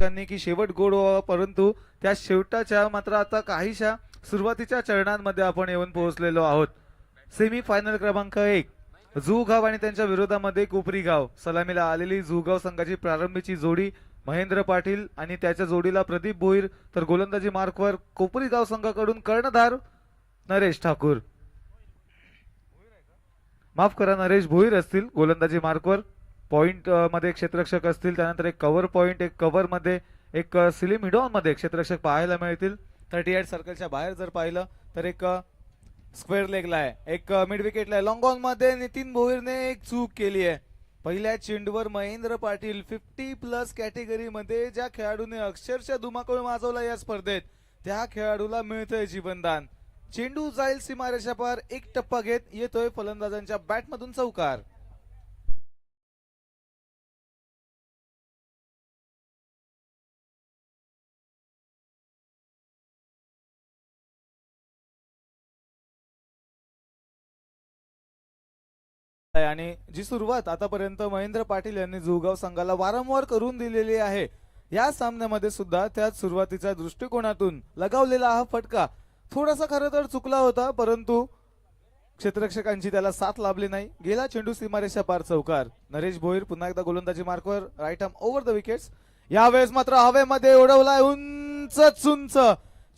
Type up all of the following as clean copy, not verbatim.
की शेवट गोड व्हावा, परंतु त्या शेवटाच्या मात्र आता काहीशा सुरुवातीच्या चरणांमध्ये आपण येऊन पोहोचलेलो आहोत. सेमी फायनल क्रमांक 1 जुगाव आणि त्यांच्या विरोधामध्ये कोपरी गाव. सलामीला आलेली जुगाव संघाची प्रारंभीची जोडी महेंद्र पाटील आणि त्याच्या जोडीला प्रदीप भोईर, तर गोलंदाजी मार्कवर कोपरी गाव संघाकडून कर्णधार नरेश ठाकूर, माफ करा नरेश भोईर असतील गोलंदाजी मार्कवर. पॉइंट मध्ये क्षेत्ररक्षक असतील, त्यानंतर एक कव्हर पॉइंट, एक कव्हर मध्ये एक सिलिम हिडॉन मध्ये क्षेत्ररक्षक पाहायला मिळतील. 38 सर्कलच्या बाहेर जर पाहिलं तर एक स्क्वेअर लेगला आहे, एक मिड विकेटला आहे. लॉंग ऑन मध्ये नितीन भोईरने एक चूक केली आहे. पहिल्या चेंडूवर महेंद्र पाटील 50+ कॅटेगरी मध्ये ज्या खेळाडूने अक्षरशः धुमाकूळ माजवला या स्पर्धेत, त्या खेळाडूला मिळतंय जीवनदान. चेंडू जाईल सीमारेषा पार, एक टप्पा घेत येतोय फलंदाजांच्या बॅटमधून चौकार. आणि जी सुरुवात आतापर्यंत महेंद्र पाटील यांनी जुगाव संघाला वारंवार करून दिलेली आहे, या सामन्यामध्ये सुद्धा त्याच सुरुवातीच्या दृष्टिकोनातून लगावलेला हा फटका थोडासा खरं तर चुकला होता, परंतु क्षेत्ररक्षकांची त्याला साथ लाभली नाही. गेला चेंडू सीमारेषा पार, चौकार. नरेश भोईर पुन्हा एकदा गोलंदाजी मार्कवर, right arm over the wickets. यावेळेस मात्र हवेमध्ये उडवलाय उंच उंच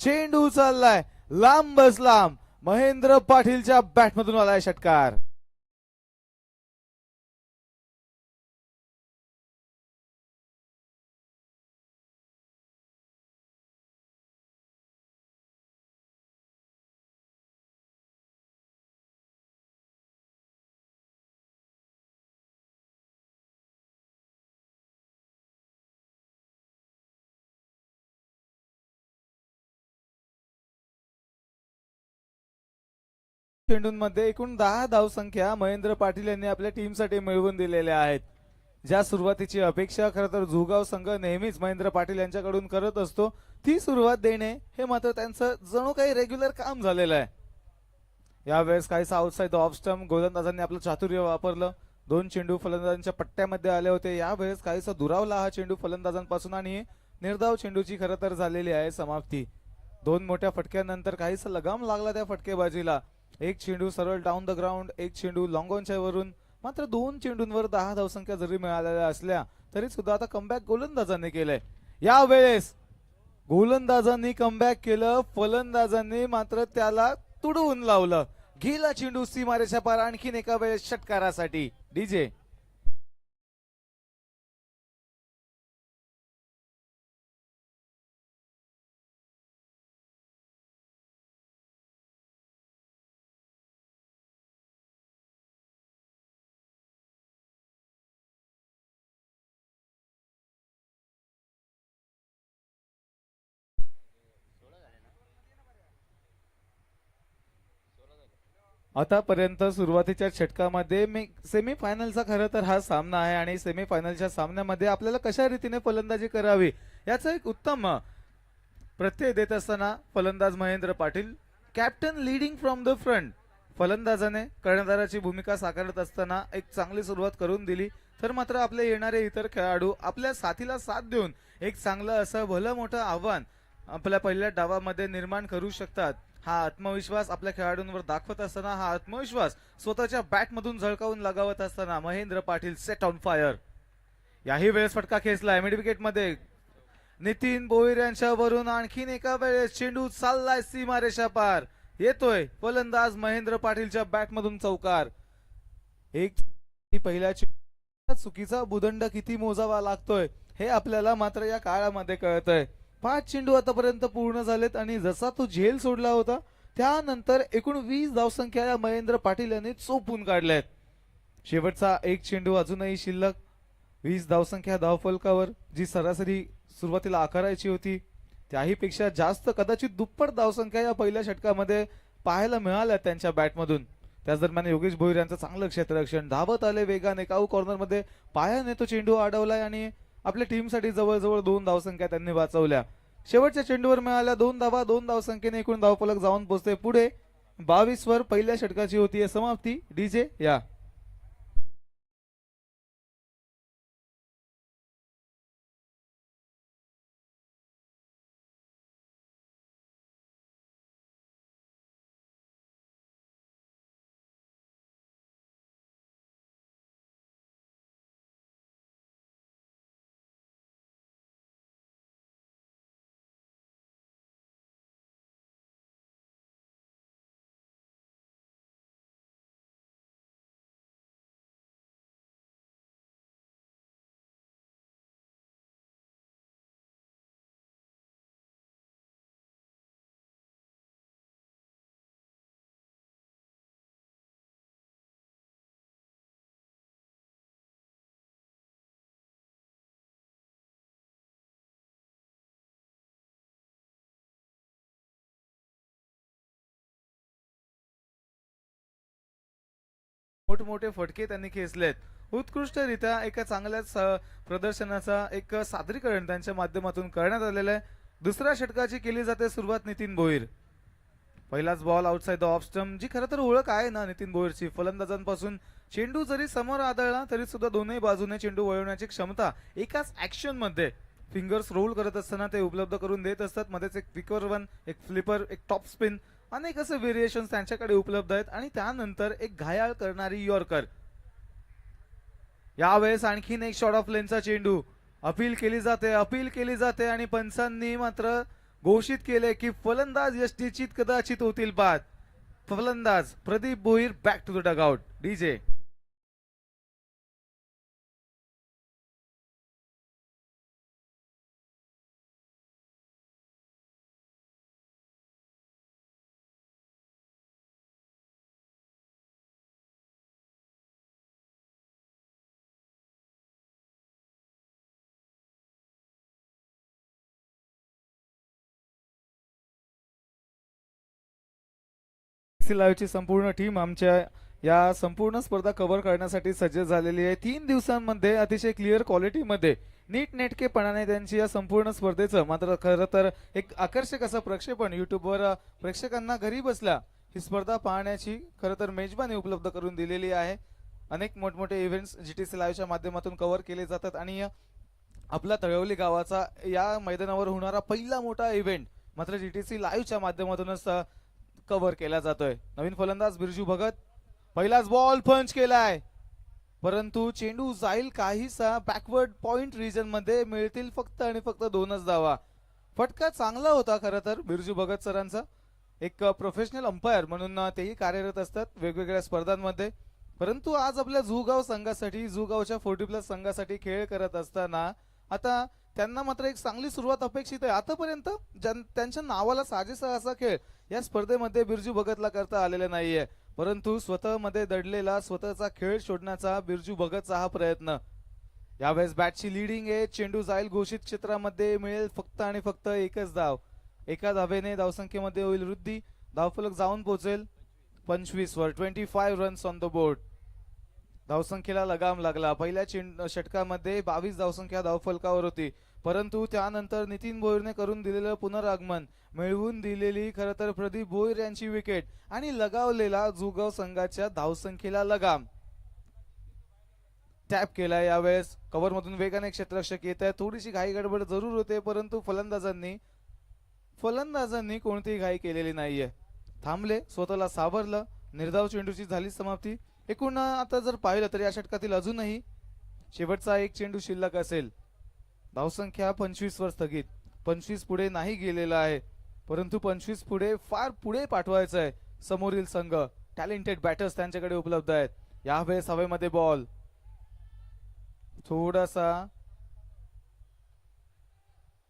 चेंडू, चाललाय लांबच लांब. महेंद्र पाटीलच्या बॅटमधून आलाय षटकार. चेंडूंमध्ये एकूण 10 धावसंख्या महेंद्र पाटील यांनी आपल्या टीमसाठी मिळवून दिलेल्या आहेत. ज्या सुरुवातीची अपेक्षा खरं तर जुगाव संघ नेहमीच महेंद्र पाटील यांच्याकडून करत असतो, ती सुरुवात देणे हे मात्र त्यांचं जणू काही रेग्युलर काम झालेलं आहे. यावेळेस काहीसा आउटसाइड ऑफ स्टंप गोलंदाजांनी आपलं चातुर्य वापरलं. 2 चेंडू फलंदाजांच्या पट्ट्यामध्ये आले होते. यावेळेस काहीसा दुरावला हा चेंडू फलंदाजांपासून आणि निर्धाव चेंडूची खरं तर झालेली आहे समाप्ती. 2 मोठ्या फटक्यानंतर काहीसा लगाम लागला त्या फटकेबाजीला. एक चेंडू सरळ डाऊन द ग्राउंड, एक चेंडू लॉंग ऑनच्या वरून. मात्र 2 चेंडूंवर 10 धावसंख्या जरी मिळालेल्या असल्या तरी सुद्धा आता कमबॅक गोलंदाजांनी केलंय. यावेळेस गोलंदाजांनी कमबॅक केलं, फलंदाजांनी मात्र त्याला तुडवून लावलं. गेला चेंडू सीमारेषा पार, आणखीन एका वेळेस षटकारासाठी. डीजे आतापर्यंत सुरुवातीच्या षटकामध्ये सेमी फायनलचा खरं तर हा सामना आहे आणि सेमी फायनलच्या सामन्यामध्ये आपल्याला कशा रीतीने फलंदाजी करावी याचा एक उत्तम प्रत्यय देत असताना फलंदाज Mahendra Patil, captain leading from the front, फलंदाजाने कर्णधाराची भूमिका साकारत असताना एक चांगली सुरुवात करून दिली, तर मात्र आपले येणारे इतर खेळाडू आपल्या साथीला साथ देऊन एक चांगलं असं भलं मोठं आव्हान आपल्या पहिल्या डावामध्ये निर्माण करू शकतात. हा आत्मविश्वास आपल्या खेळाडूंवर दाखवत असताना, हा आत्मविश्वास स्वतःच्या बॅटमधून झळकावून लगावत असताना Mahendra Patil set on fire. याही वेळेस फटका खेचलाय मिड विकेट मध्ये नितीन भोईर यांच्यावरून. आणखीन एका वेळेस चेंडू चाललाय सीमारेषा पार, येतोय फलंदाज महेंद्र पाटीलच्या बॅटमधून चौकार. एक पहिल्या चुकीचा भूदंड किती मोजावा लागतोय हे आपल्याला मात्र या काळामध्ये कळतंय. 5 चेंडू आतापर्यंत पूर्ण झालेत आणि जसा तो झेल सोडला होता त्यानंतर एकूण 20 धावसंख्या या महेंद्र पाटील यांनी चोपून काढल्यात. शेवटचा एक चेंडू अजूनही शिल्लक. 20 धावसंख्या धावफलकावर, जी सरासरी सुरुवातीला आकारायची होती त्याही पेक्षा जास्त, कदाचित दुप्पट धावसंख्या या पहिल्या षटकामध्ये पाहायला मिळाल्या त्यांच्या बॅटमधून. त्याच दरम्यान योगेश भोईर यांचं चांगलं क्षेत्ररक्षण, धावत आले वेगाने, काऊ कॉर्नर मध्ये पायाने तो चेंडू अडवलाय आणि आपल्या टीमसाठी जवळजवळ 2 धावसंख्या त्यांनी वाचवल्या. शेवटच्या चेंडूवर मिळाल्या 2 धावा. 2 धावसंख्येने एकूण धावफलक जाऊन पोहोचते पुढे 22 वर. पहिल्या षटकाची होती समाप्ती. डीजे या मोठमोठे फटके त्यांनी खेचलेत. उत्कृष्टरित्या एका चांगल्या प्रदर्शनाचा एक सादरीकरण त्यांच्या माध्यमातून करण्यात आलेलं आहे. दुसऱ्या षटकाची केली जाते सुरुवात नितीन भोईर. पहिलाच ball outside the off stump, जी खरं तर ओळख आहे ना नितीन भोईरची. फलंदाजांपासून चेंडू जरी समोर आदळला तरी सुद्धा दोन्ही बाजूने चेंडू वळवण्याची क्षमता एकाच ऍक्शन मध्ये फिंगर्स रोल करत असताना ते उपलब्ध करून देत असतात. मध्येच एक क्विकर वन, एक फ्लिपर, एक टॉप स्पिन, अनेक असे व्हेरिएशन्स त्यांच्याकडे उपलब्ध आहेत. आणि त्यानंतर एक घायाळ करणारी यॉर्कर. यावेळेस आणखीन एक शॉर्ट ऑफ लेनचा चेंडू अपील केली जाते आणि पंचांनी मात्र घोषित केले की फलंदाज यष्टीचीत कदाचित होतील बाद. फलंदाज Pradeep Bhoir back to the dugout. DJ लाईव्हची संपूर्ण टीम आमच्या या संपूर्ण स्पर्धा कव्हर करण्यासाठी सज्ज झालेली आहे. 3 दिवसांमध्ये अतिशय क्लिअर क्वालिटीमध्ये नीटनेटकेपणाने त्यांची या संपूर्ण स्पर्धेचं मात्र खरं तर एक आकर्षक असं प्रक्षेपण युट्यूबवर प्रेक्षकांना घरी बसल्या ही स्पर्धा पाहण्याची खरं तर मेजबानी उपलब्ध करून दिलेली आहे. अनेक मोठमोठे इव्हेंट्स जीटीसी लाईव्हच्या माध्यमातून कव्हर केले जातात आणि आपला तळवली गावाचा या मैदानावर होणारा पहिला मोठा इव्हेंट मात्र जीटीसी लाईव्हच्या माध्यमातूनच कव्हर केला जातोय. नवीन फलंदाज बिरजू भगत. पहिलाच बॉल पंच केलाय परंतु चेंडू जाईल काहीसा बॅकवर्ड पॉइंट रिजन मध्ये. मिळतील फक्त आणि फक्त 2च धावा. फटका चांगला होता खरं तर बिरजू भगत सरांचा. एक प्रोफेशनल अंपायर म्हणून तेही कार्यरत असतात वेगवेगळ्या स्पर्धांमध्ये. परंतु आज आपल्या जुगाव संघासाठी जुगावच्या 40+ संघासाठी खेळ करत असताना आता त्यांना मात्र एक चांगली सुरुवात अपेक्षित आहे. आतापर्यंत त्यांच्या नावाला साजेसा असा खेळ या स्पर्धेमध्ये बिरजू भगतला करता आलेला नाहीये. परंतु स्वतः मध्ये दडलेला स्वतःचा खेळ शोधण्याचा बिरजू भगतचा हा प्रयत्न. यावेळेस बॅटची लीडिंग आहे. चेंडू जाईल घोषित क्षेत्रामध्ये. मिळेल फक्त आणि फक्त 1च धाव. एका धावेने धावसंख्येमध्ये होईल वृद्धी. धावफलक जाऊन पोहोचेल 25 वर. 25 रन्स ऑन द बोर्ड. धावसंख्येला लगाम लागला. पहिल्या षटकामध्ये 22 धावसंख्या धावफलकावर होती. परंतु त्यानंतर नितीन भोईरने करून दिलेलं पुनरागमन, मिळवून दिलेली खरं तर प्रदीप भोईर यांची विकेट आणि लगावलेला जुगाव संघाच्या धावसंख्येला लगाम. टॅप केला. यावेळेस कव्हर मधून वेगाने क्षेत्ररक्षक येत आहे. थोडीशी घाई गडबड जरूर होते परंतु फलंदाजांनी कोणतीही घाई केलेली नाहीये. थांबले, स्वतःला सावरलं. निर्धाव चेंडूची झाली समाप्ती. एकूण आता जर पाहिलं तर या षटकातील अजूनही शेवटचा एक चेंडू शिल्लक असेल. धावसंख्या 25 वर स्थगित. 25 पुढे नाही गेलेला आहे परंतु 25 पुढे फार पुढे पाठवायचं आहे. समोरील संघ टॅलेंटेड बॅटर्स त्यांच्याकडे उपलब्ध आहेत. यावेळेस हवेमध्ये बॉल थोडासा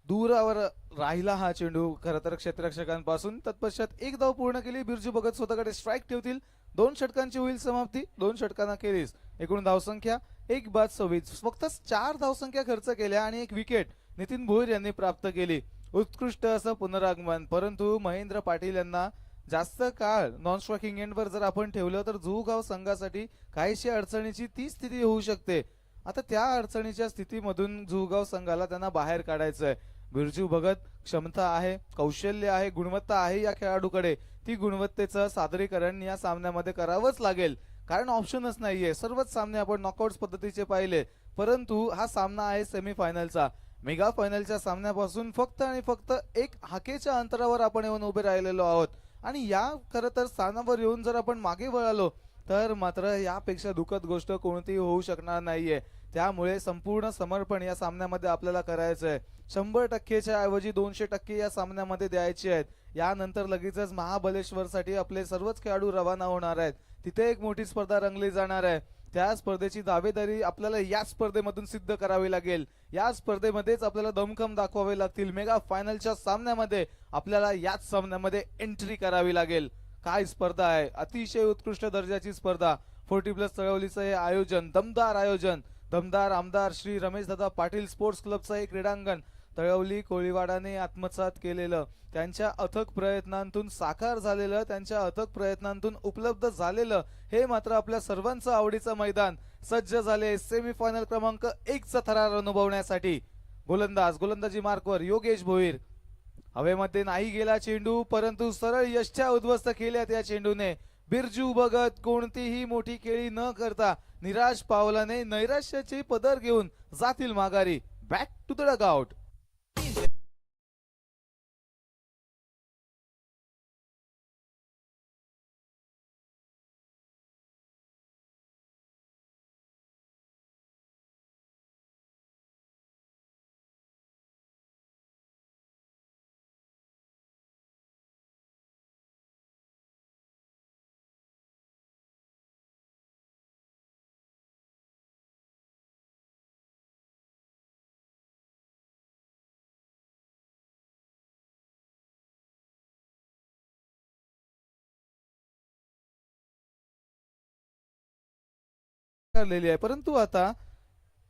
दूरावर राहिला हा चेंडू खरं तर क्षेत्ररक्षकांपासून. तत्पश्चात एक धाव पूर्ण केली. बिरजू भगत स्वतःकडे स्ट्राईक ठेवतील. 2 षटकांची होईल समाप्ती. 2 षटकांना केलीस. एकूण धावसंख्या 1 बाद 26. फक्त 4 धावसंख्या खर्च केल्या आणि 1 विकेट नितीन भोईर यांनी प्राप्त केली. उत्कृष्ट असं पुनरागमन. परंतु महेंद्र पाटील यांना जास्त काळ नॉन स्ट्रायकिंग एंडवर जर आपण ठेवलं तर जुगाव संघासाठी काहीशी अडचणीची ती स्थिती होऊ शकते. आता त्या अडचणीच्या स्थितीमधून जुगाव संघाला त्यांना बाहेर काढायचं आहे. बिरजू भगत क्षमता आहे, कौशल्य आहे, गुणवत्ता आहे या खेळाडूकडे. ती गुणवत्तेचं सादरीकरण या सामन्यामध्ये करावंच लागेल कारण ऑप्शनच नाहीये. सर्वच सामने आपण नॉकआउट पद्धतीचे पाहिले परंतु हा सामना आहे सेमीफायनलचा. मेगा फायनलच्या सामन्यापासून फक्त आणि फक्त 1 हाकेच्या अंतरावर आपण येऊन उभे राहिलेलो आहोत आणि या खरं तर स्थानावर येऊन जर आपण मागे वळालो तर मात्र यापेक्षा दुःखद गोष्ट कोणतीही होऊ शकणार नाहीये. त्यामुळे संपूर्ण समर्पण या सामन्यामध्ये आपल्याला करायचं आहे. 100%च्या ऐवजी 200% या सामन्यामध्ये द्यायचे आहेत. यानंतर लगेचच महाबलेश्वरसाठी आपले सर्वच खेळाडू रवाना होणार आहेत. तिथे एक मोठी स्पर्धा रंगली जाणार आहे. त्या स्पर्धेची दावेदारी आपल्याला या स्पर्धेमधून सिद्ध करावी लागेल. या स्पर्धेमध्येच आपल्याला दमखम दाखवावे लागतील. मेगा फायनलच्या सामन्यामध्ये आपल्याला याच सामन्यामध्ये एंट्री करावी लागेल. काय स्पर्धा आहे, अतिशय उत्कृष्ट दर्जाची स्पर्धा. 40+ चळवलीचं हे आयोजन, दमदार आयोजन, दमदार आमदार श्री रमेश दादा पाटील स्पोर्ट्स क्लबचं हे क्रीडांगण तळवली कोळीवाडाने आत्मसात केलेलं, त्यांच्या अथक प्रयत्नांतून साकार झालेलं, त्यांच्या अथक प्रयत्नांतून उपलब्ध झालेलं हे मात्र आपल्या सर्वांचं आवडीचं मैदान सज्ज झाले सेमीफायनल क्रमांक 1 चा थरार अनुभवण्यासाठी. गोलंदाजी मार्कवर योगेश भोईर. हवेमध्ये नाही गेला चेंडू, परंतु सरळ यष्टया उद्ध्वस्त केल्यात या चेंडूने. बिरजू भगत कोणतीही मोठी खेळी न करता निराश पावलाने नैराश्याची पदर घेऊन जातील माघारी. Back to the dugout. आहे, परंतु आता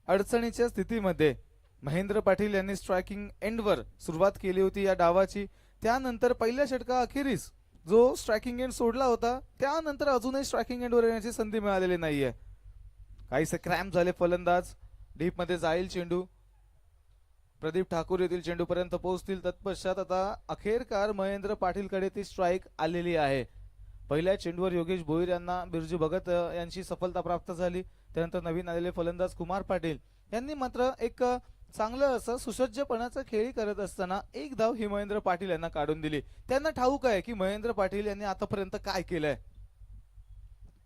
अडचणीच्या स्थितीमध्ये महेंद्र पाटील यांनी स्ट्रायकिंग एंडवर सुरुवात केली होती या डावाची. त्यानंतर पहिल्या षटका अखेरीस जो स्ट्रायकिंग एंड सोडला होता, त्यानंतर अजूनही स्ट्रायकिंग एंडवर येण्याची संधी मिळालेली नाहीये. काहीसे क्रॅम्प झाले फलंदाज. डीप मध्ये जाईल चेंडू, प्रदीप ठाकूर येथील चेंडू पर्यंत पोहोचतील. तत्पश्चात आता अखेरकार महेंद्र पाटील कडे ती स्ट्राईक आलेली आहे. पहिल्या चेंडूवर योगेश भोईर यांना बिरजू भगत यांची सफलता प्राप्त झाली. त्यानंतर नवीन आलेले फलंदाज कुमार पाटील यांनी मात्र एक चांगलं असं सुसज्जपणाचं खेळी करत असताना एक धाव ही महेंद्र पाटील यांना काढून दिली. त्यांना ठाऊक आहे की महेंद्र पाटील यांनी आतापर्यंत काय केलंय.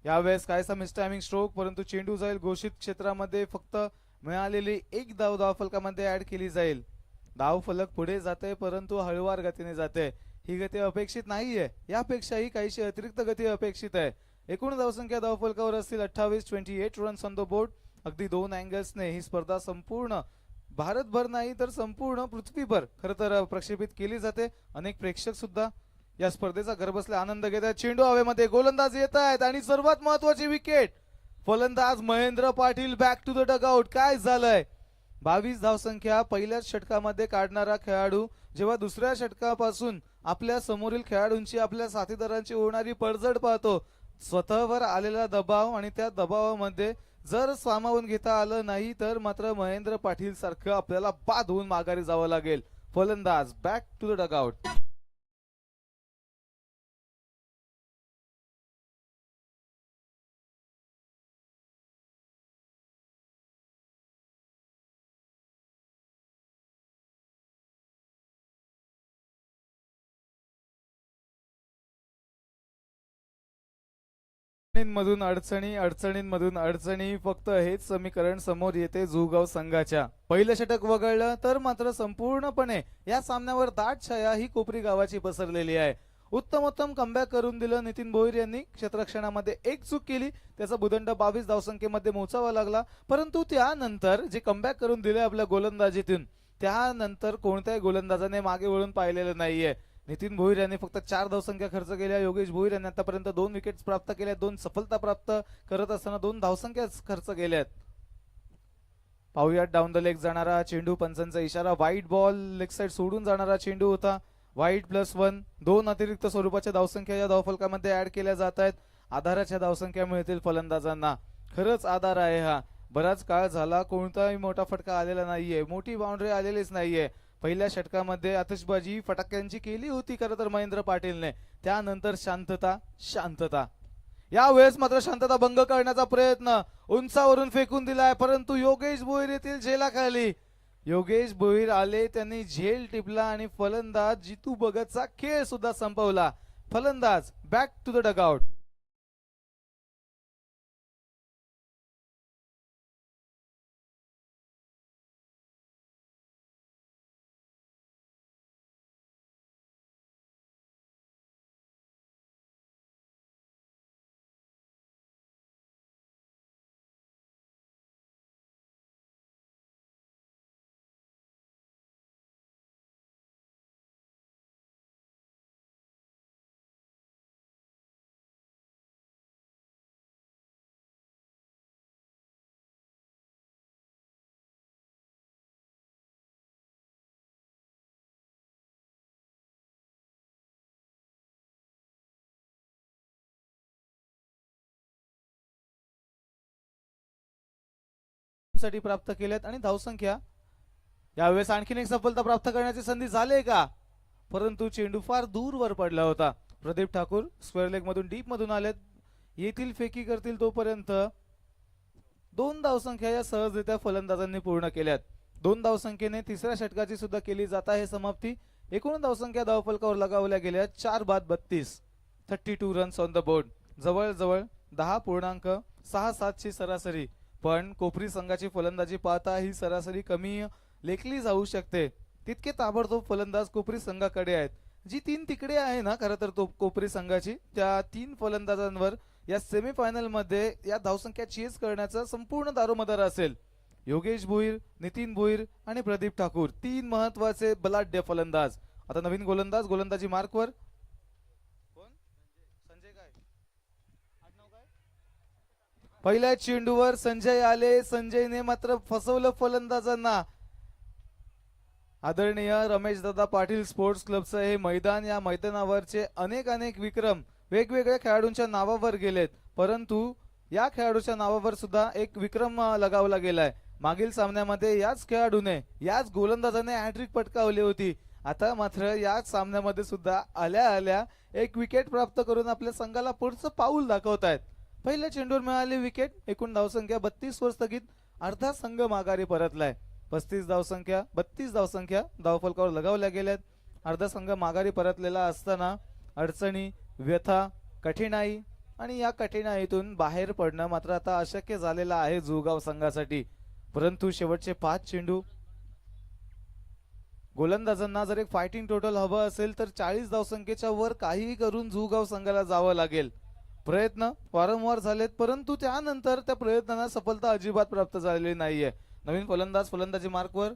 यावेळेस कायसा मिसटायमिंग स्ट्रोक, परंतु चेंडू जाईल घोषित क्षेत्रामध्ये. फक्त मिळालेली एक धाव धावफलकामध्ये ऍड केली जाईल. धावफलक पुढे जाते, परंतु हळुवार गतीने जाते. ही गती अपेक्षित नाहीये, यापेक्षाही काहीशी अतिरिक्त गती अपेक्षित आहे. एकूण धावसंख्या धावफलकावर असतील 28 रन्स ऑन द बोर्ड. अगदी 2 अँगल्सने ही स्पर्धा संपूर्ण भारतभर नाही तर संपूर्ण पृथ्वीभर खर तर प्रक्षेपित केली जाते. अनेक प्रेक्षक सुद्धा या स्पर्धेचा घरबसल्या आनंद घेत आहेत. चेंडू हवेमध्ये, गोलंदाज येत आहेत आणि सर्वात महत्वाची विकेट. फलंदाज Mahendra Patil back to the dugout. काय झालंय? 22 धावसंख्या पहिल्याच षटकामध्ये काढणारा खेळाडू जेव्हा दुसऱ्या षटकापासून आपल्या समोरील खेळाडूंची, आपल्या साथीदारांची होणारी पडझड पाहतो, स्वतःवर आलेला दबाव आणि त्या दबावामध्ये जर सामावून घेता आलं नाही तर मात्र महेंद्र पाटील सारखं आपल्याला बाद होऊन माघारी जावं लागेल. फलंदाज बॅक टू द डगआउट. मधून अडचणी, अडचणींमधून अडचणी, फक्त हेच समीकरण समोर येते जुगाव संघाच्या. पहिलं षटक वगळलं तर मात्र संपूर्णपणे या सामन्यावर दाट छाया ही कोपरी गावाची पसरलेली आहे. उत्तमोत्तम कमबॅक करून दिलं नितीन भोईर यांनी. क्षेत्ररक्षणामध्ये एक चूक केली, त्याचा भूदंड 22 धावसंख्येमध्ये मोजावा लागला. परंतु त्यानंतर जे कमबॅक करून दिले आपल्या गोलंदाजीतून, त्यानंतर कोणत्याही गोलंदाजाने मागे वळून पाहिलेलं नाहीये. नितीन भोईर यांनी फक्त 4 धावसंख्या खर्च केल्या. योगेश भोईर यांनी आतापर्यंत 2 विकेट्स प्राप्त केल्या. 2 सफलता प्राप्त करत असताना 2 धावसंख्या खर्च केल्यात. पाहुयात डाऊन द लेग जाणारा चेंडू. पंचांचा इशारा, वाईट बॉल, लेग साइड सोडून जाणारा चेंडू होता. वाईट +1. 2 अतिरिक्त स्वरूपाच्या धावसंख्या या धावफलकामध्ये ऍड केल्या जात आहेत. आधाराच्या धावसंख्या मिळतील फलंदाजांना. खरंच आधार आहे हा. बराच काळ झाला कोणताही मोठा फटका आलेला नाहीये, मोठी बाउंड्री आलेलीच नाहीये. पहिल्या षटकामध्ये आतिषबाजी फटाक्यांची केली होती खरं तर महेंद्र पाटीलने. त्यानंतर शांतता शांतता. यावेळेस मात्र शांतता भंग करण्याचा प्रयत्न, उंचावरून फेकून दिलाय, परंतु योगेश भोईर येथील झेलाखाली. योगेश भोईर आले, त्यांनी झेल टिपला आणि फलंदाज जितू भगतचा खेळ सुद्धा संपवला. फलंदाज बॅक टू द डगआउट. साठी प्राप्त केल्यात आणि धावसंख्या यावेळेस आणखीन एक सफलता प्राप्त करण्याची संधी झाली का, परंतु चेंडू फार दूरवर पडला होता. प्रदीप ठाकूर स्क्वेअर लेग मधून डीप मधून आलेत, येथील फेकी करतील तोपर्यंत 2 धावसंख्या या सहजरित्या फलंदाजांनी पूर्ण केल्यात. 2 धावसंख्येने तिसऱ्या षटकाची सुद्धा केली जात आहे समाप्ती. एकूण धावसंख्या धावफलकावर लगावल्या गेल्या 4 बाद 32, 32 रन्स ऑन द बोर्ड. जवळजवळ 10.67 ची सरासरी, पण कोपरी संघाची फलंदाजी पाहता ही सरासरी कमी लेखली जाऊ शकते. तितके ताबडतोब फलंदाज कोपरी संघाकडे आहेत. जी 3 तिकडे आहे ना खरं तर तो कोपरी संघाची, त्या 3 फलंदाजांवर या सेमीफायनल मध्ये या धावसंख्या चेस करण्याचा संपूर्ण दारोमदार असेल. योगेश भोईर, नितीन भोईर आणि प्रदीप ठाकूर 3 महत्वाचे बलाढ्य फलंदाज. आता नवीन गोलंदाज गोलंदाजी मार्कवर पहिल्या चेंडूवर संजय आले. संजयने मात्र फसवलं फलंदाजांना. आदरणीय रमेश दादा पाटील स्पोर्ट्स क्लबचं हे मैदान, या मैदानावरचे अनेक विक्रम वेगवेगळ्या खेळाडूंच्या नावावर गेलेत, परंतु या खेळाडूच्या नावावर सुद्धा एक विक्रम लगावला गेलाय. मागील सामन्यामध्ये याच खेळाडूने, याच गोलंदाजाने हॅट्रिक पटकावली होती. आता मात्र याच सामन्यामध्ये सुद्धा आल्या एक विकेट प्राप्त करून आपल्या संघाला पुढचं पाऊल दाखवतायत. पहिल्या चेंडूवर मिळाली विकेट. एकूण धावसंख्या 32 वर स्थगित. अर्धा संघ माघारी परतलाय. 32 धावसंख्या धावफलकावर लगावल्या गेल्यात. अर्धा संघ माघारी परतलेला असताना अडचणी, व्यथा, कठीणाई आणि या कठीणाईतून बाहेर पडणं मात्र आता अशक्य झालेलं आहे जुगाव संघासाठी. परंतु शेवटचे 5 चेंडू गोलंदाजांना जर एक फायटिंग टोटल हवं असेल तर 40 धावसंख्येच्या वर काहीही करून जुगाव संघाला जावं लागेल. प्रयत्न वारंवार झालेत, परंतु त्यानंतर त्या प्रयत्नांना सफलता अजिबात प्राप्त झालेली नाहीये. नवीन फलंदाज फलंदाजी मार्कवर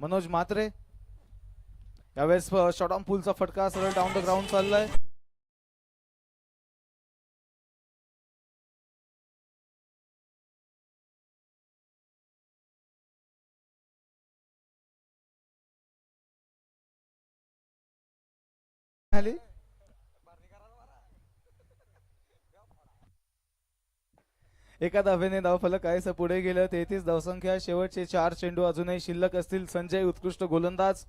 मनोज मात्रे. यावेळेस शॉट ऑन पुलचा फटका सरळ डाऊन द ग्राउंड चाललाय. एका धावेने धावफलक काहीसं पुढे गेलं. 33 धावसंख्या. शेवटचे 4 चेंडू अजूनही शिल्लक असतील. संजय उत्कृष्ट गोलंदाज.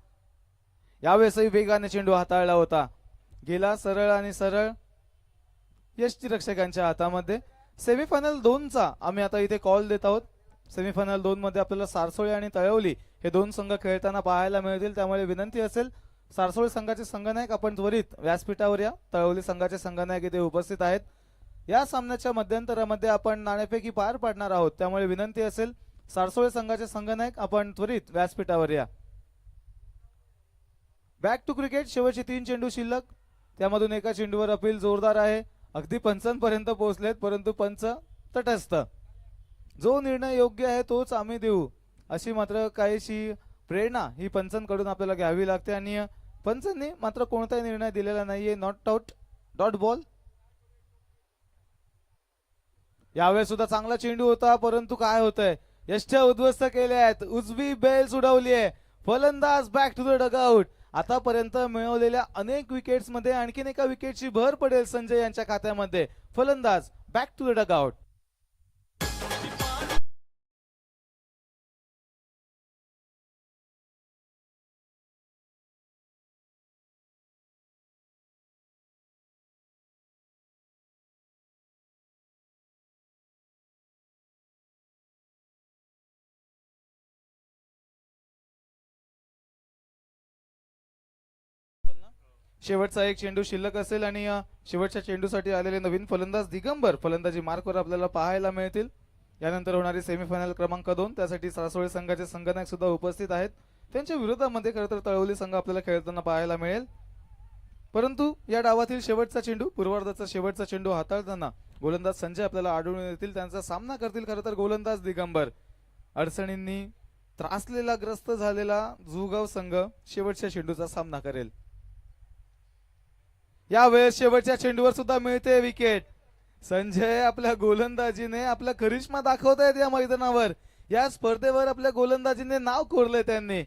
यावेळेसही वेगाने चेंडू हाताळला होता. गेला सरळ आणि सरळ यष्टीरक्षकांच्या हातामध्ये. सेमीफायनल 2चा आम्ही आता इथे कॉल देत आहोत. सेमीफायनल 2 मध्ये आपल्याला सारसोळे आणि तळवली हे 2 संघ खेळताना पाहायला मिळतील. त्यामुळे विनंती असेल, सारसोळे संघाचे संघनायक आपण त्वरित व्यासपीठावर या. तळवली संघाचे संघनायक इथे उपस्थित आहेत. या सामन्याच्या मध्यंतरामध्ये आपण नाणेफेकी पार पाडणार आहोत, त्यामुळे विनंती असेल सारसोळे संघाचे संघनायक आपण त्वरित व्यासपीठावर या. Back to cricket. शेवटचे 3 चेंडू शिल्लक. त्यामधून एका चेंडूवर अपील जोरदार आहे. अगदी पंचांपर्यंत पोहोचलेत, परंतु पंच तटस्थ. जो निर्णय योग्य आहे तोच आम्ही देऊ अशी मात्र काहीशी प्रेरणा ही पंचांकडून आपल्याला घ्यावी लागते आणि पंचांनी मात्र कोणताही निर्णय दिलेला नाहीये. Not out, dot ball. यावेळेस सुद्धा चांगला चेंडू होता, परंतु काय होतंय, यष्ट्या उद्ध्वस्त केल्या आहेत. उजवी बेल उडवली आहे. फलंदाज बॅक टू द डगआउट. आतापर्यंत मिळवलेल्या अनेक विकेट्स मध्ये आणखीन एका विकेटची भर पडेल संजय यांच्या खात्यामध्ये. फलंदाज बॅक टू द डगआउट. शेवटचा एक चेंडू शिल्लक असेल आणि शेवटच्या चेंडूसाठी आलेले नवीन फलंदाज दिगंबर फलंदाजी मार्कवर आपल्याला पाहायला मिळतील. यानंतर होणारी सेमीफायनल क्रमांक 2, त्यासाठी सारसोळे संघाचे संघनायक सुद्धा उपस्थित आहेत. त्यांच्या विरोधामध्ये खरं तर तळवली संघ आपल्याला खेळताना पाहायला मिळेल. परंतु या डावातील शेवटचा चेंडू, पूर्वार्धाचा शेवटचा चेंडू हाताळताना गोलंदाज संजय आपल्याला आढळून येतील. त्यांचा सामना करतील खरं तर गोलंदाज दिगंबर. अडचणींनी त्रासलेला ग्रस्त झालेला जुगाव संघ शेवटच्या चेंडूचा सामना करेल. यावेळेस शेवटच्या चेंडूवर सुद्धा मिळते विकेट. संजय आपल्या गोलंदाजीने आपला करिश्मा दाखवतायत या मैदानावर. या स्पर्धेवर आपल्या गोलंदाजीने नाव कोरले त्यांनी.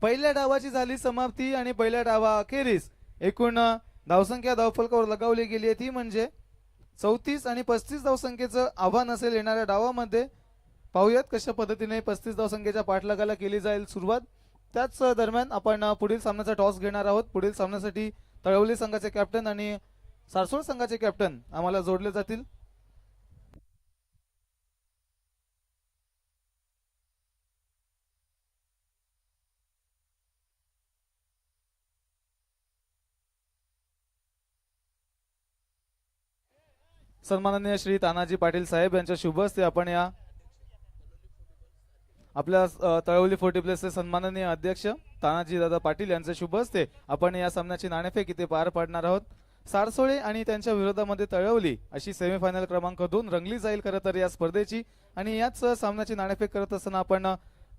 पहिल्या डावाची झाली समाप्ती आणि पहिल्या डावा अखेरीस एकूण धावसंख्या धावफलकावर लगावली गेली ती म्हणजे 34 आणि 35 धावसंख्येचं आव्हान असेल येणाऱ्या डावामध्ये. पाहूयात कशा पद्धतीने 35 धावसंख्येच्या पाठलागाला केली जाईल सुरुवात. त्याच दरम्यान आपण पुढील सामन्याचा टॉस घेणार आहोत. पुढील सामन्यासाठी तळवली संघाचे कॅप्टन आणि सारसोळ संघाचे कॅप्टन आम्हाला जोडले जातील. सन्माननीय श्री तानाजी पाटील साहेब यांच्या शुभ हस्ते आपण या आपल्या तळवली 40 प्लसचे सन्माननीय अध्यक्ष तानाजी दादा पाटील यांच्या शुभ हस्ते आपण या सामन्याची नाणेफेक इथे पार पाडणार आहोत. सारसोळे आणि त्यांच्या विरोधामध्ये तळवली अशी सेमीफायनल क्रमांक 2 रंगली जाईल खरं तर या स्पर्धेची. आणि याच सामन्याची नाणेफेक करत असताना आपण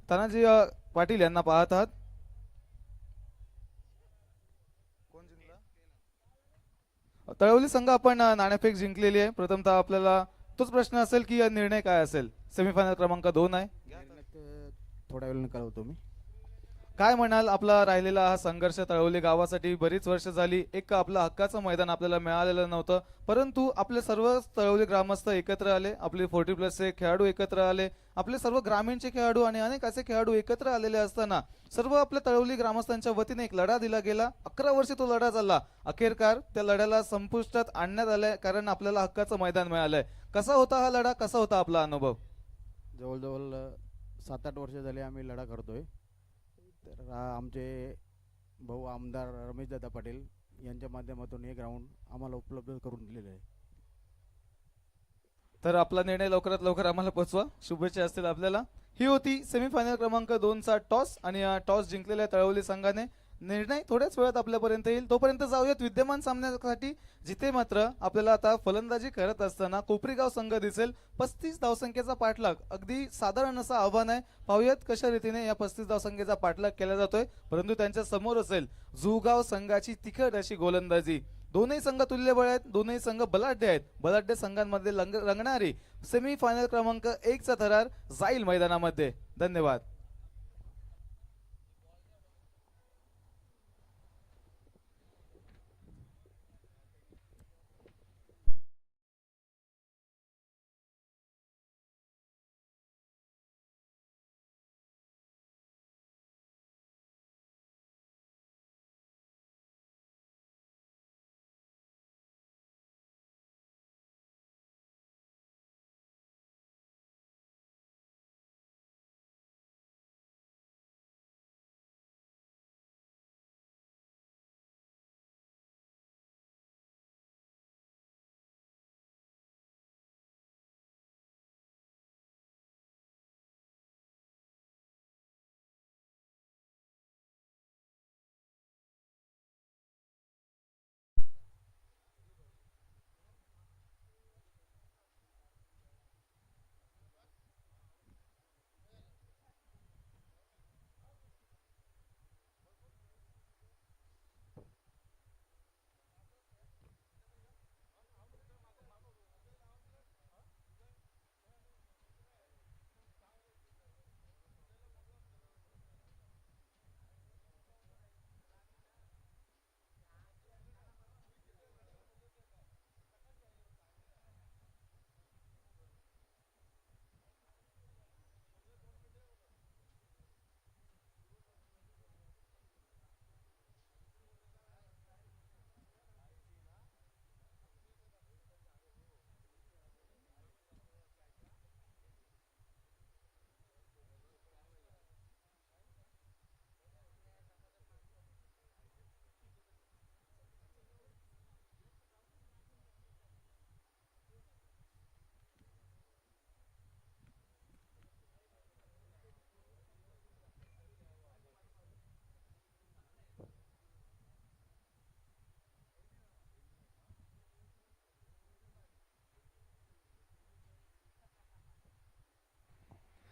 तानाजी पाटील यांना पाहत आहात. तळवली संघ आपण नाणेफेक जिंकलेली आहे. प्रथमतः आपल्याला तोच प्रश्न असेल की निर्णय काय असेल. सेमीफायनल क्रमांक 2 आहे. थोड्या वेळाने कळवतो मी. काय म्हणाल, आपला राहिलेला हा संघर्ष तळवली गावासाठी बरीच वर्ष झाली. एक आपलं हक्काचं मैदान आपल्याला मिळालेलं नव्हतं, परंतु आपले सर्व तळवली ग्रामस्थ एकत्र आले, आपले 40 प्लसचे खेळाडू एकत्र आले, आपले सर्व ग्रामीणचे खेळाडू आणि अनेक असे खेळाडू एकत्र आलेले असताना सर्व आपल्या तळवली ग्रामस्थांच्या वतीने एक लढा दिला गेला. 11 वर्षे तो लढा चालला. अखेरकार त्या लढ्याला संपुष्टात आणण्यात आलंय, कारण आपल्याला हक्काचं मैदान मिळालंय. कसा होता हा लढा, कसा होता आपला अनुभव? जवळजवळ 7-8 वर्ष झाले आम्ही लढा करतोय. तर आमचे भाऊ आमदार रमेशदादा पाटील यांच्या माध्यमातून हे ग्राउंड आम्हाला उपलब्ध करून दिलेलं आहे. तर आपला निर्णय लवकरात लवकर आम्हाला पोहोचवा. शुभेच्छा असतील आपल्याला. ही होती सेमीफायनल क्रमांक 2 चा टॉस आणि टॉस जिंकलेल्या तळवली संघाने. निर्णय थोड्याच वेळात आपल्यापर्यंत येईल. तोपर्यंत जाऊयात विद्यमान सामन्यासाठी, जिथे मात्र आपल्याला आता फलंदाजी करत असताना कोपरीगाव संघ दिसेल. 35 धावसंख्येचा पाठलाग अगदी साधारण असं आव्हान आहे. पाहूयात कशा रीतीने या 35 धावसंख्येचा पाठलाग केला जातोय. परंतु त्यांच्या समोर असेल जुगाव संघाची तिखट अशी गोलंदाजी. दोनही संघ तुल्यबळ आहेत, दोनही संघ बलाढ्य आहेत. बलाढ्य संघांमध्ये रंगणारी सेमीफायनल क्रमांक 1 चा थरार जाईल मैदानामध्ये. धन्यवाद.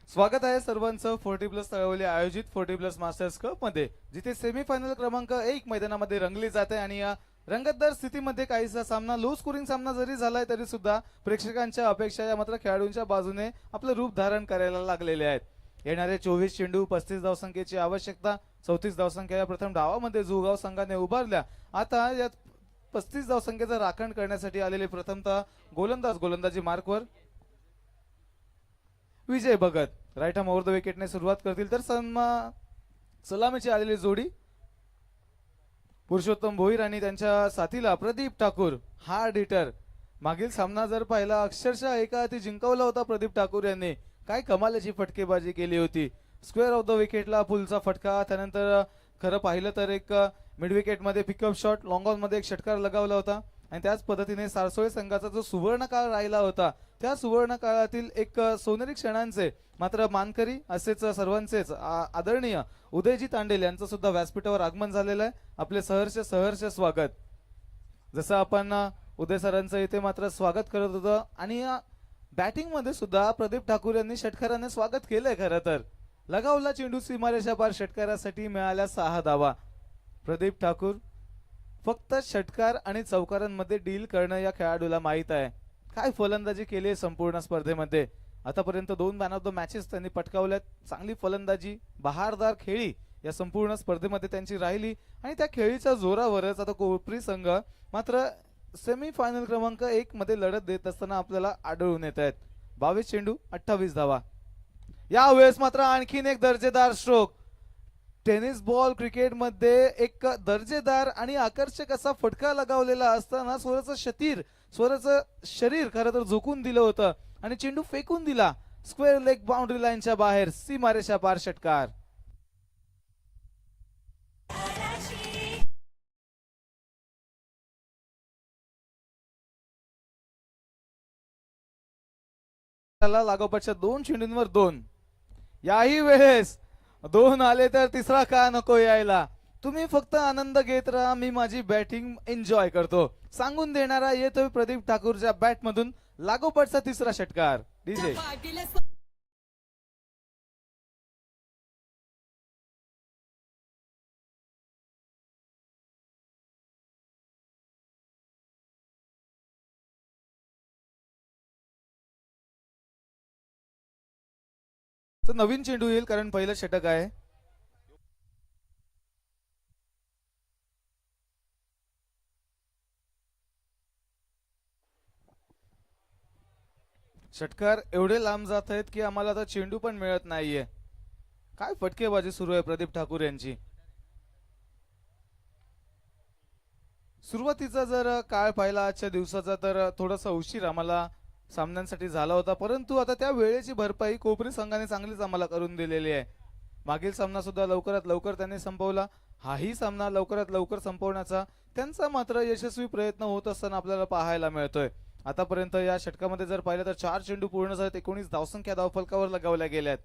स्वागत आहे सर्वांचं 40 प्लस तळवली आयोजित 40 प्लस मास्टर्स कप मध्ये, जिथे सेमीफायनल क्रमांक 1 मैदानामध्ये रंगली जाते. आणि या रंगतदार स्थितीमध्ये काहीसा सामना लो स्कोरिंग सामना जरी झालाय तरी सुद्धा प्रेक्षकांच्या अपेक्षा या मात्र खेळाडूंच्या बाजूने आपलं रूप धारण करायला लागलेले आहेत. येणारे 24 चेंडू 35 धावसंख्येची आवश्यकता. 34 धावसंख्या या प्रथम डावामध्ये जुगाव संघाने उभारल्या. आता या 35 धावसंख्येचं राखण करण्यासाठी आलेले प्रथमतः गोलंदाजी मार्कवर Vijay Bhagat right arm over the विकेटने सुरुवात करतील, तर सलामीची आलेली जोडी पुरुषोत्तम भोईर आणि त्यांच्या साथीला प्रदीप ठाकूर हार्ड हिटर. मागील सामना जर पाहिला अक्षरशः एका हाती जिंकवला होता प्रदीप ठाकूर यांनी. काय कमालाची फटकेबाजी केली होती. स्क्वेअर ऑफ द विकेटला पुलचा फटका, त्यानंतर खरं पाहिलं तर एक मिड विकेट मध्ये पिकअप शॉट, लॉंग ऑन मध्ये एक षटकार लगावला होता आणि त्याच पद्धतीने सारसोळे संघाचा जो सुवर्ण काळ राहिला होता त्या सुवर्ण काळातील एक सोनेरी क्षणांचे मात्र मानकरी असेच सर्वांचेच आदरणीय उदयजी तांडेल यांचं सुद्धा व्यासपीठावर आगमन झालेलं आहे. आपले सहर्ष स्वागत. जसं आपण उदय सरांचं इथे मात्र स्वागत करत होतं आणि बॅटिंग मध्ये सुद्धा प्रदीप ठाकूर यांनी षटकाराने स्वागत केलंय. खरं तर लगावला चेंडू सीमारेषा पार, षटकारासाठी मिळाल्या 6 धावा. प्रदीप ठाकूर फक्त षटकार आणि चौकारांमध्ये डील करणं या खेळाडूला माहित आहे. काय फलंदाजी केली आहे संपूर्ण स्पर्धेमध्ये. आतापर्यंत 2 मॅन ऑफ द मॅचेस त्यांनी पटकावल्यात. चांगली फलंदाजी, बहारदार खेळी या संपूर्ण स्पर्धेमध्ये त्यांची राहिली आणि त्या खेळीच्या जोरावरच आता कोपरी संघ मात्र सेमी फायनल क्रमांक 1 मध्ये लढत देत असताना आपल्याला आढळून येत आहेत. 22 चेंडू 28 धावा. यावेळेस मात्र आणखीन एक दर्जेदार स्ट्रोक. टेनिस बॉल क्रिकेटमध्ये एक दर्जेदार आणि आकर्षक असा फटका लगावलेला असताना स्वराचं शरीर खरं तर झोकून दिलं होतं आणि चेंडू फेकून दिला स्क्वेअर लेग बाउंड्री लाईनच्या बाहेर, सीमारेषा पार षटकार. लागोपाठच्या 2 चेंडूंवर 2. याही वेळेस 2 आले तर तिसरा का नको यायला. तुम्ही फक्त आनंद घेत राहा, मी माझी बॅटिंग एन्जॉय करतो सांगून देणारा येतोय प्रदीप ठाकूरच्या बॅट मधून लागोपाठचा तिसरा षटकार. डीजे नवीन चेंडू येईल कारण पहिलं षटक आहे. षटकार एवढे लांब जात आहेत की आम्हाला आता चेंडू पण मिळत नाहीये. काय फटकेबाजी सुरू आहे प्रदीप ठाकूर यांची. सुरुवातीचा जर काळ पाहिला आजच्या दिवसाचा तर थोडासा उशीर आम्हाला सामन्यांसाठी झाला होता, परंतु आता त्या वेळेची भरपाई कोपरी संघाने चांगलीच आम्हाला करून दिलेली आहे. मागील सामना सुद्धा लवकरात लवकर त्यांनी संपवला. हाही सामना लवकरात लवकर संपवण्याचा त्यांचा मात्र यशस्वी प्रयत्न होत असताना आपल्याला पाहायला मिळतोय. आतापर्यंत या षटकामध्ये जर पाहिलं तर 4 चेंडू पूर्ण झालेत, 19 धावसंख्या धावफलकावर लगावल्या गेल्यात.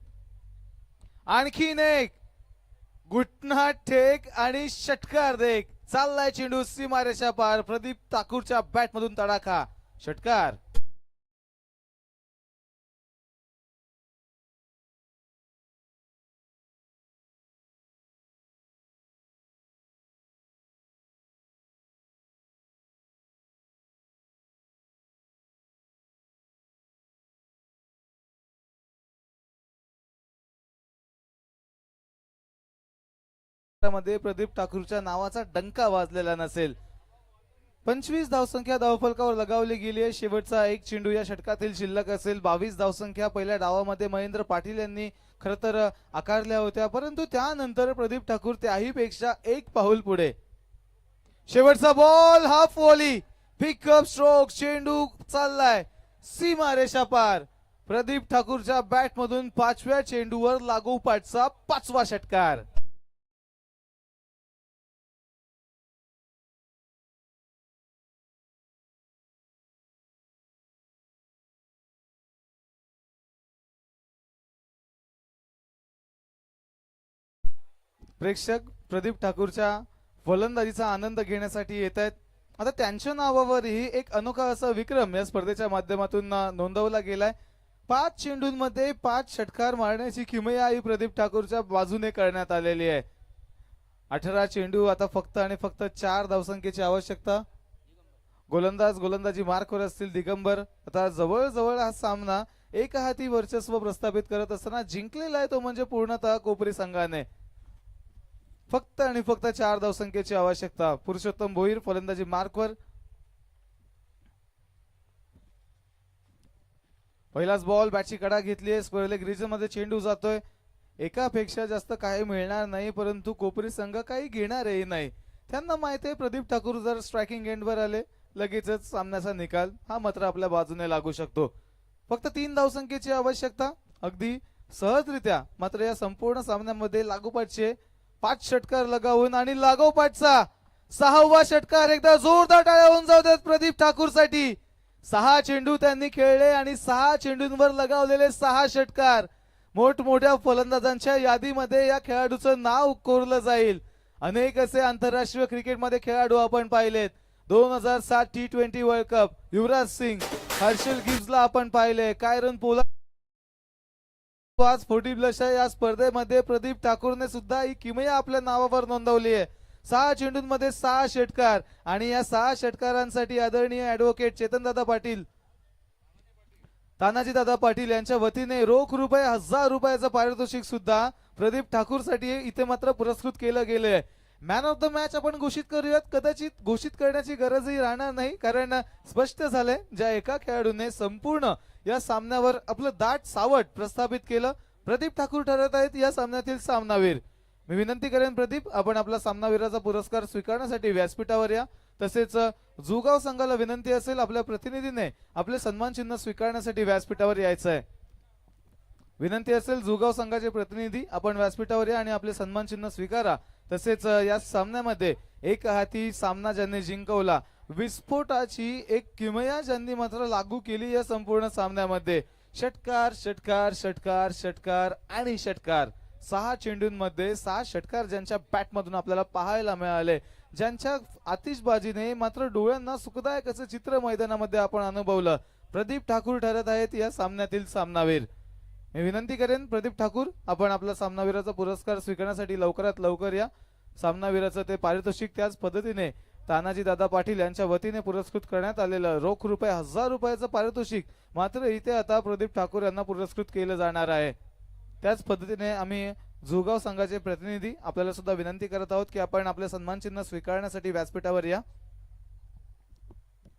आणखीन एक घुटना टेक आणि षटकार देख. चाललाय चेंडू सीमारेषा पार, प्रदीप ठाकूरच्या बॅट मधून तडाखा षटकार. मध्ये प्रदीप ठाकूरच्या नावाचा डंका वाजलेला नसेल. 25 धावसंख्या धावफलकावर लगावली गेली आहे. शेवटचा एक चेंडू या षटकातील शिल्लक असेल. 22 धावसंख्या पहिल्या डावामध्ये महेंद्र पाटील यांनी खरं तर आकारल्या होत्या, परंतु त्यानंतर प्रदीप ठाकूर त्याही पेक्षा एक पाऊल पुढे. शेवटचा ball half volley, pick up stroke, चेंडू चाललाय सीमारेषा पार. प्रदीप ठाकूरच्या बॅट मधून 5व्या चेंडूवर लागोपाठचा 5वा षटकार. प्रेक्षक प्रदीप ठाकूरच्या फलंदाजीचा आनंद घेण्यासाठी येत आहेत. आता त्यांच्या नावावरही एक अनोखा असा विक्रम या स्पर्धेच्या माध्यमातून नोंदवला गेलाय. 5 चेंडूंमध्ये 5 षटकार मारण्याची किमया ही प्रदीप ठाकूरच्या बाजूने करण्यात आलेली आहे. 18 चेंडू, आता फक्त आणि फक्त 4 धावसंख्येची आवश्यकता. गोलंदाजी मार्कवर असतील दिगंबर. आता जवळजवळ हा सामना एका हाती वर्चस्व प्रस्थापित करत असताना जिंकलेला आहे तो म्हणजे पूर्णतः कोपरी संघाने. फक्त आणि फक्त 4 धावसंख्येची आवश्यकता. पुरुषोत्तम भोईर फलंदाजी मार्कवर. पहिलाच बॉल, बॅटची कडा घेतलीये, स्क्वेअर लेग रिजन मध्ये चेंडू जातोय. एकापेक्षा जास्त काही मिळणार नाही, परंतु कोपरी संघ काही घेणारही नाही. त्यांना माहिती आहे प्रदीप ठाकूर जर स्ट्रायकिंग एंडवर आले लगेचच सामन्याचा निकाल हा मात्र आपल्या बाजूने लागू शकतो. फक्त 3 धावसंख्येची आवश्यकता अगदी सहजरित्या. मात्र या संपूर्ण सामन्यामध्ये लागोपाठचे 5 षटकार लगावून आणि लागोपाठचा 6वा षटकार. एकदा जोरदार टाळ्या होऊन जाऊ देत प्रदीप ठाकूर साठी. 6 चेंडू त्यांनी खेळले आणि 6 चेंडूंवर लगावलेले 6 षटकार. मोठमोठ्या फलंदाजांच्या यादीमध्ये या खेळाडूचं नाव कोरलं जाईल. अनेक असे आंतरराष्ट्रीय क्रिकेटमध्ये खेळाडू आपण पाहिलेत. 2007 T20 world cup Yuvraj Singh, Harshal गिब्सला आपण पाहिले, कायरन पोलार्ड. 40 ब्लश या स्पर्धेमध्ये प्रदीप ठाकूरने सुद्धा ही किमया आपल्या नावावर नोंदवली आहे. 6 चेंडूंमध्ये 6 षटकार आणि या 6 षटकारांसाठी आदरणीय ऍडव्होकेट चेतनदादा पाटील, तानाजीदादा पाटील यांच्या वतीने रोख रुपये 1000 रुपयाचं पारितोषिक सुद्धा प्रदीप ठाकूर साठी इथे मात्र पुरस्कृत केलं गेलंय. मॅन ऑफ द मॅच आपण घोषित करूयात. कदाचित घोषित करण्याची गरजही राहणार नाही, कारण स्पष्ट झालंय ज्या एका खेळाडूने संपूर्ण या सामन्यावर आपलं दाट सावट प्रस्थापित केलं, प्रदीप ठाकूर ठरत आहेत या सामन्यातील सामनावीर. मी विनंती करेन प्रदीप, आपण आपला सामनावीराचा पुरस्कार स्वीकारण्यासाठी व्यासपीठावर या. तसेच जुगाव संघाला विनंती असेल आपल्या प्रतिनिधीने आपले सन्मान चिन्ह स्वीकारण्यासाठी व्यासपीठावर यायचं आहे. विनंती असेल जुगाव संघाचे प्रतिनिधी आपण व्यासपीठावर या आणि आपले सन्मान चिन्ह स्वीकारा. तसेच या सामन्यामध्ये एक हाती सामना ज्यांनी जिंकवला, विस्फोटाची एक किमया ज्यांनी मात्र लागू केली या संपूर्ण सामन्यामध्ये. षटकार षटकार षटकार षटकार आणि षटकार. 6 चेंडूंमध्ये 6 षटकार ज्यांच्या बॅटमधून आपल्याला पाहायला मिळाले, ज्यांच्या आतिषबाजीने मात्र डोळ्यांना सुखदायक असं चित्र मैदानामध्ये आपण अनुभवलं. प्रदीप ठाकूर ठरत आहेत या सामन्यातील सामनावीर. मी विनंती करेन प्रदीप ठाकूर, आपण आपला सामनावीराचा पुरस्कार स्वीकारण्यासाठी लवकरात लवकर या. सामनावीराचं ते पारितोषिक त्याच पद्धतीने तानाजी दादा पाटील यांच्या वतीने पुरस्कृत करण्यात आलेलं रोख रुपये 1000 रुपयाचं पारितोषिक मात्र इथे आता प्रदीप ठाकूर यांना पुरस्कृत केलं जाणार आहे. त्याच पद्धतीने आम्ही जुगाव संघाचे प्रतिनिधी आपल्याला सुद्धा विनंती करत आहोत की आपण आपले सन्मान चिन्ह स्वीकारण्यासाठी व्यासपीठावर या.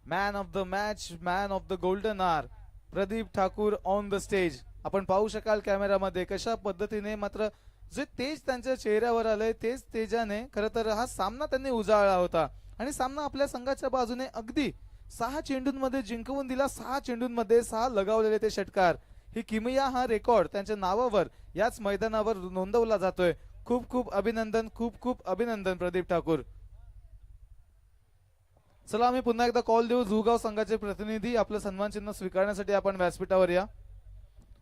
Man of the match, man of the golden hour, Pradeep Thakur on the stage. आपण पाहू शकाल कॅमेरामध्ये कशा पद्धतीने मात्र जे तेज त्यांच्या चेहऱ्यावर आलंय, तेच तेजाने खरं तर हा सामना त्यांनी उजाळला होता आणि सामना आपल्या संघाच्या बाजूने अगदी 6 चेंडूंमध्ये जिंकवून दिला. 6 चेंडूंमध्ये 6 लगावलेले ते षटकार. ही किमया, हा रेकॉर्ड त्यांच्या नावावर याच मैदानावर नोंदवला जातोय. खूप खूप अभिनंदन, खूप खूप अभिनंदन प्रदीप ठाकूर. चला आम्ही पुन्हा एकदा कॉल देऊ. जुगाव संघाचे प्रतिनिधी आपलं सन्मान चिन्ह स्वीकारण्यासाठी आपण व्यासपीठावर या.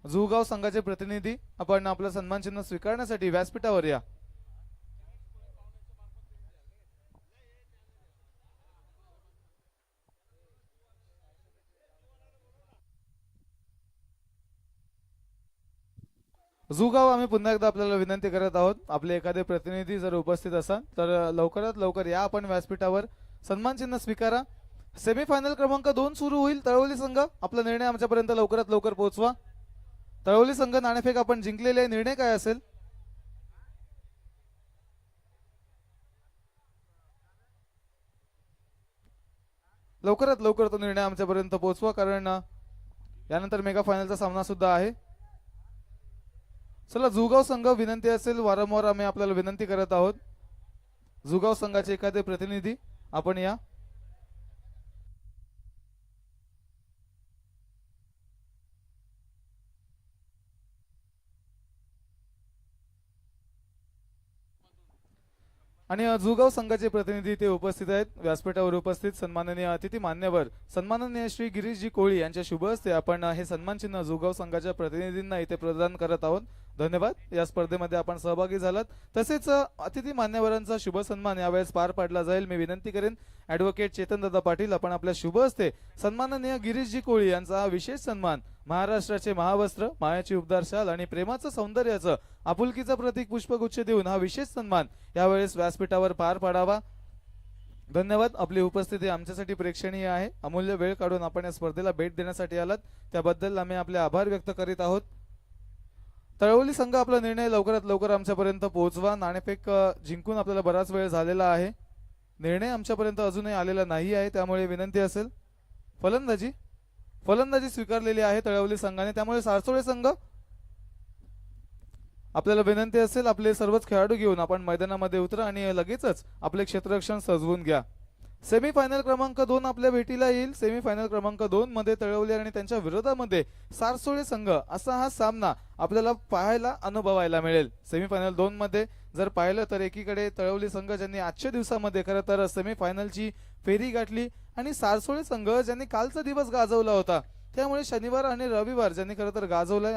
जुगाव संघाचे प्रतिनिधी आपण आपलं सन्मान चिन्ह स्वीकारण्यासाठी व्यासपीठावर या. जुगाव, आम्ही पुन्हा एकदा आपल्याला विनंती करत आहोत, आपले एखादे प्रतिनिधी जर उपस्थित असाल तर लवकरात लवकर या आपण व्यासपीठावर. सन्मान चिन्ह स्वीकारा. सेमीफायनल क्रमांक 2 सुरू होईल. तळवली संघ आपला निर्णय आमच्यापर्यंत लवकरात लवकर पोहोचवा. तळवली संघ नाणेफेक आपण जिंकलेले आहे, निर्णय काय असेल? लवकरात लवकर तो निर्णय आमच्यापर्यंत पोहोचवा, कारण यानंतर मेगा फायनलचा सामना सुद्धा आहे. चला जुगाव संघ, विनंती असेल, वारंवार आम्ही आपल्याला विनंती करत आहोत, जुगाव संघाचे एखादे प्रतिनिधी आपण या. आणि जुगाव संघाचे प्रतिनिधी ते उपस्थित आहेत व्यासपीठावर उपस्थित. सन्माननीय अतिथी मान्यवर सन्माननीय श्री गिरीशजी कोळी यांच्या शुभ हस्ते आपण हे सन्मान चिन्ह जुगाव संघाच्या प्रतिनिधींना इथे प्रदान करत आहोत. धन्यवाद, या स्पर्धेमध्ये आपण सहभागी झालात. तसेच अतिथी मान्यवरांचा शुभ सन्मान यावेळेस पार पाडला जाईल. मी विनंती करेन ऍडव्होकेट चेतनदादा पाटील आपण आपल्या शुभ हस्ते सन्माननीय गिरीशजी कोळी यांचा विशेष सन्मान, महाराष्ट्राचे महावस्त्र, मायाची उबदार शाल आणि प्रेमाचं सौंदर्याचं आपुलकीचं प्रतीक पुष्पगुच्छ देऊन हा विशेष सन्मान यावेळेस व्यासपीठावर पार पाडावा. धन्यवाद, आपली उपस्थिती आमच्यासाठी प्रेक्षणीय आहे. अमूल्य वेळ काढून आपण या स्पर्धेला भेट देण्यासाठी आलात त्याबद्दल आम्ही आपले आभार व्यक्त करीत आहोत. तळवली संघ आपला निर्णय लवकरात लवकर आमच्यापर्यंत पोहोचवा. नाणेफेक जिंकून आपल्याला बराच वेळ झालेला आहे. निर्णय आमच्यापर्यंत अजूनही आलेला नाही आहे, त्यामुळे विनंती असेल फलंदाजी स्वीकारलेली आहे तळवली संघाने, त्यामुळे सारसोळे संघ आपल्याला विनंती असेल आपले सर्वच खेळाडू घेऊन आपण मैदानामध्ये उतरा आणि लगेचच आपले क्षेत्ररक्षण सजवून घ्या. सेमीफायनल क्रमांक 2 आपल्या भेटीला येईल. सेमीफायनल क्रमांक 2 मध्ये तळवली आणि त्यांच्या विरोधामध्ये सारसोळे संघ असा हा सामना आपल्याला पाहायला अनुभवायला मिळेल. सेमीफायनल 2 मध्ये जर पाहिलं तर एकीकडे तळवली संघ ज्यांनी आजच्या दिवसामध्ये खरं तर सेमीफायनलची फेरी गाठली आणि सारसोळे संघ ज्यांनी कालचा दिवस गाजवला होता, त्यामुळे शनिवार आणि रविवार ज्यांनी खरं तर गाजवलाय